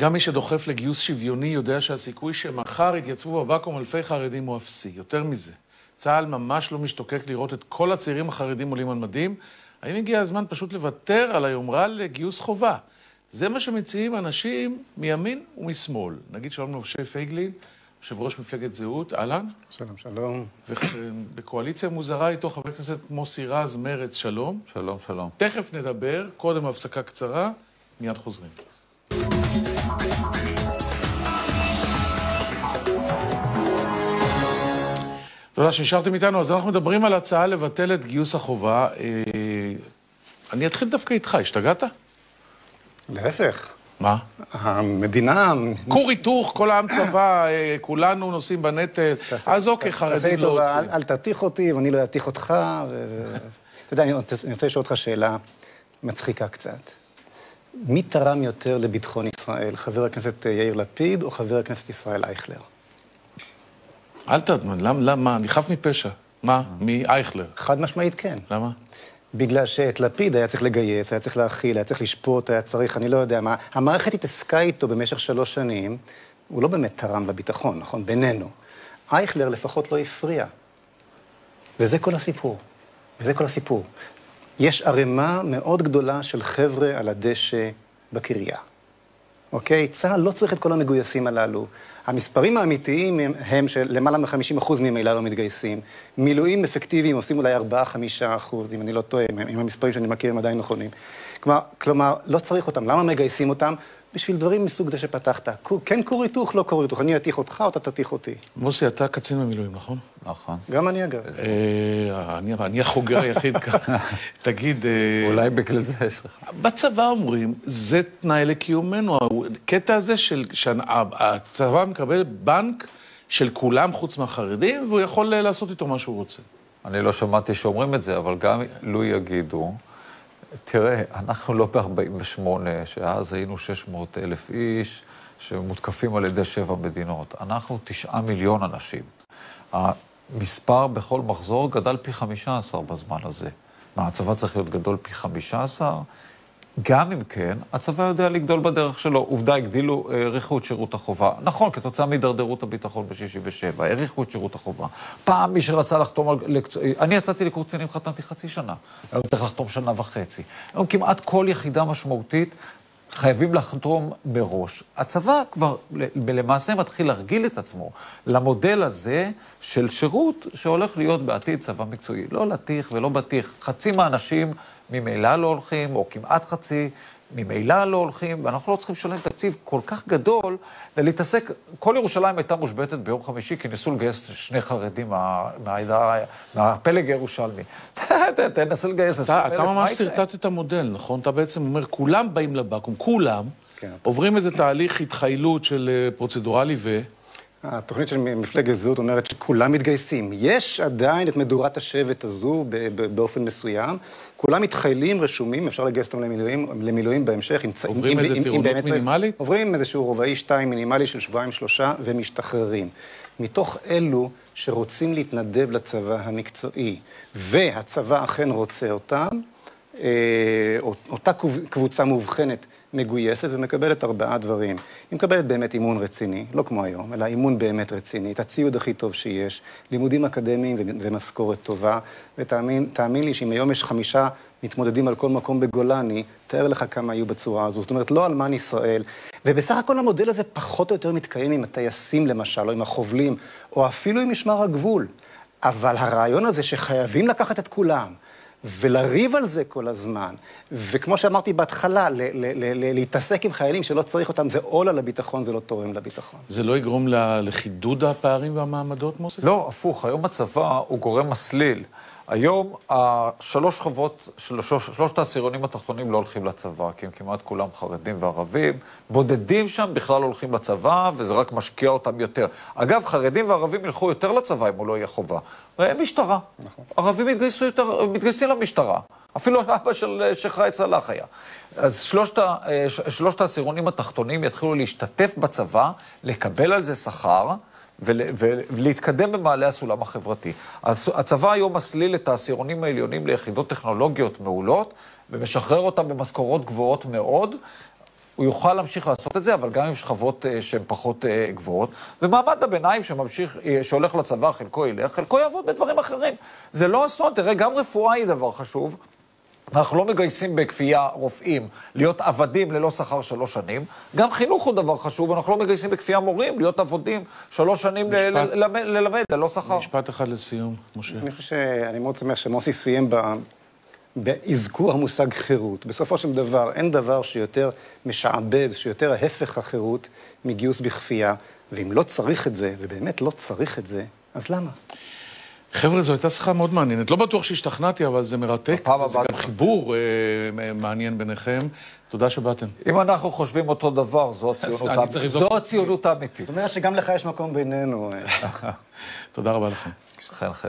גם מי שדוחף לגיוס שוויוני יודע שהסיכוי שמחר יתייצבו בבקו"ם אלפי חרדים הוא אפסי. יותר מזה, צה"ל ממש לא משתוקק לראות את כל הצעירים החרדים עולים על מדים. האם הגיע הזמן פשוט לוותר על היומרה לגיוס חובה? זה מה שמציעים אנשים מימין ומשמאל. נגיד שלום למשה פייגלין, יושב ראש מפלגת זהות, אהלן. שלום, שלום. ובקואליציה מוזרה איתו חבר הכנסת מוסי רז, מרץ, שלום. שלום, שלום. תכף נדבר, קודם הפסקה קצרה, מיד חוזרים. תודה שנשארתם איתנו. אז אנחנו מדברים על הצעה לבטל את גיוס החובה. אני אתחיל דווקא איתך, השתגעת? להפך. מה? המדינה... כור היתוך, כל העם צבא, כולנו נוסעים בנטל. אז אוקיי, חרדים לא עושים. אל תתיך אותי ואני לא אתיך אותך. אתה יודע, אני רוצה לשאול אותך שאלה מצחיקה קצת. מי תרם יותר לביטחון ישראל? חבר הכנסת יאיר לפיד או חבר הכנסת ישראל אייכלר? אל תדמן, למה? אני חף מפשע. מה? מי? אייכלר. חד משמעית כן. למה? בגלל שאת לפיד היה צריך לגייס, היה צריך להכיל, היה צריך לשפוט, היה צריך, אני לא יודע מה. המערכת התעסקה איתו במשך 3 שנים, הוא לא באמת תרם לביטחון, נכון? בינינו. אייכלר לפחות לא הפריע. וזה כל הסיפור. וזה כל הסיפור. יש ערימה מאוד גדולה של חבר'ה על הדשא בקריה. אוקיי? צה"ל לא צריך את כל המגויסים הללו. המספרים האמיתיים הם שלמעלה מ-50% ממילא לא מתגייסים. מילואים אפקטיביים עושים אולי 4-5%, אם אני לא טועה, אם המספרים שאני מכיר הם עדיין נכונים. כלומר, לא צריך אותם. למה מגייסים אותם? בשביל דברים מסוג זה שפתחת. כן כור היתוך, לא כור היתוך. אני אתיך אותך או אתה תתיך אותי. מוסי, אתה קצין במילואים, נכון? נכון. גם אני אגב. אני החוגר היחיד כאן. תגיד... אולי בגלל זה יש לך. בצבא אומרים, זה תנאי לקיומנו. הקטע הזה שהצבא מקבל בנק של כולם חוץ מהחרדים, והוא יכול לעשות איתו מה שהוא רוצה. אני לא שמעתי שאומרים את זה, אבל גם לו יגידו, תראה, אנחנו לא ב-48, שאז היינו 600,000 איש שמותקפים על ידי 7 מדינות. אנחנו 9 מיליון אנשים. המספר בכל מחזור גדל פי 15 בזמן הזה. מה, הצבא צריך להיות גדול פי 15? גם אם כן, הצבא יודע לגדול בדרך שלו. עובדה, הגדילו, העריכו את שירות החובה. נכון, כתוצאה מהידרדרות הביטחון ב-67, העריכו את שירות החובה. פעם מי שרצה לחתום על... אני יצאתי לקורס קצינים, חתמתי חצי שנה. היום צריך לחתום 1.5 שנה. היום כמעט כל יחידה משמעותית חייבים לחתום מראש. הצבא כבר למעשה מתחיל להרגיל את עצמו למודל הזה של שירות שהולך להיות בעתיד צבא מקצועי. לא להתיך ולא בטיח. חצי מהאנשים ממילא לא הולכים, או כמעט חצי, ממילא לא הולכים, ואנחנו לא צריכים לשלם תקציב כל כך גדול, להתעסק, כל ירושלים הייתה מושבתת ביום חמישי, כי ניסו לגייס 2 חרדים מהפלג הירושלמי. תנסה לגייס 20,000. אתה ממש סרטט את המודל, נכון? אתה בעצם אומר, כולם באים לבקו"ם, כולם, עוברים איזה תהליך התחיילות של פרוצדורלי התוכנית של מפלגת זהות אומרת שכולם מתגייסים. יש עדיין את מדורת השבט הזו באופן מסוים. כולם מתחיילים, רשומים, אפשר לגייס אותם למילואים בהמשך. עוברים איזה טירונות מינימלית? עוברים איזשהו רובעי 2 מינימלי של 2-3 ומשתחררים. מתוך אלו שרוצים להתנדב לצבא המקצועי, והצבא אכן רוצה אותם, אותה קבוצה מובחנת מגויסת ומקבלת 4 דברים. היא מקבלת באמת אימון רציני, לא כמו היום, אלא אימון באמת רציני, את הציוד הכי טוב שיש, לימודים אקדמיים ומשכורת טובה, ותאמין לי שאם היום יש 5 מתמודדים על כל מקום בגולני, תאר לך כמה יהיו בצורה הזו. זאת אומרת, לא אלמן ישראל. ובסך הכל המודל הזה פחות או יותר מתקיים עם הטייסים למשל, או עם החובלים, או אפילו עם משמר הגבול. אבל הרעיון הזה שחייבים לקחת את כולם, ולריב על זה כל הזמן, וכמו שאמרתי בהתחלה, להתעסק עם חיילים שלא צריך אותם, זה עול על הביטחון, זה לא תורם לביטחון. זה לא יגרום לחידוד הפערים והמעמדות, מוסי? לא, הפוך, היום הצבא הוא גורם מסליל. היום 3 העשירונים התחתונים לא הולכים לצבא, כי הם כמעט כולם חרדים וערבים, בודדים שם בכלל הולכים לצבא, וזה רק משקיע אותם יותר. אגב, חרדים וערבים ילכו יותר לצבא אם הוא לא יהיה חובה. משטרה. נכון. ערבים מתגייסים למשטרה. אפילו אבא של שחראי צלח היה. אז 3 העשירונים התחתונים יתחילו להשתתף בצבא, לקבל על זה שכר, ולהתקדם במעלה הסולם החברתי. הצבא היום מסליל את העשירונים העליונים ליחידות טכנולוגיות מעולות, ומשחרר אותם במשכורות גבוהות מאוד, הוא יוכל להמשיך לעשות את זה, אבל גם עם שכבות שהן פחות גבוהות. ומעמד הביניים שהולך לצבא, חלקו ילך, חלקו יעבוד בדברים אחרים. זה לא אסון, תראה, גם רפואה היא דבר חשוב. אנחנו לא מגייסים בכפייה רופאים להיות עבדים ללא שכר 3 שנים. גם חינוך הוא דבר חשוב, אנחנו לא מגייסים בכפייה מורים להיות עבדים 3 שנים ללמד ללא שכר. משפט אחד לסיום, משה. אני מאוד שמח שמוסי סיים באזכור המושג חירות. בסופו של דבר, אין דבר שיותר משעבד, שיותר ההפך החירות מגיוס בכפייה, ואם לא צריך את זה, ובאמת לא צריך את זה, אז למה? חבר'ה, זו הייתה שיחה מאוד מעניינת. לא בטוח שהשתכנעתי, אבל זה מרתק. זה גם חיבור מעניין ביניכם. תודה שבאתם. אם אנחנו חושבים אותו דבר, זו הציונות האמיתית. זאת אומרת שגם לך יש מקום בינינו. תודה רבה לכם. חן חן.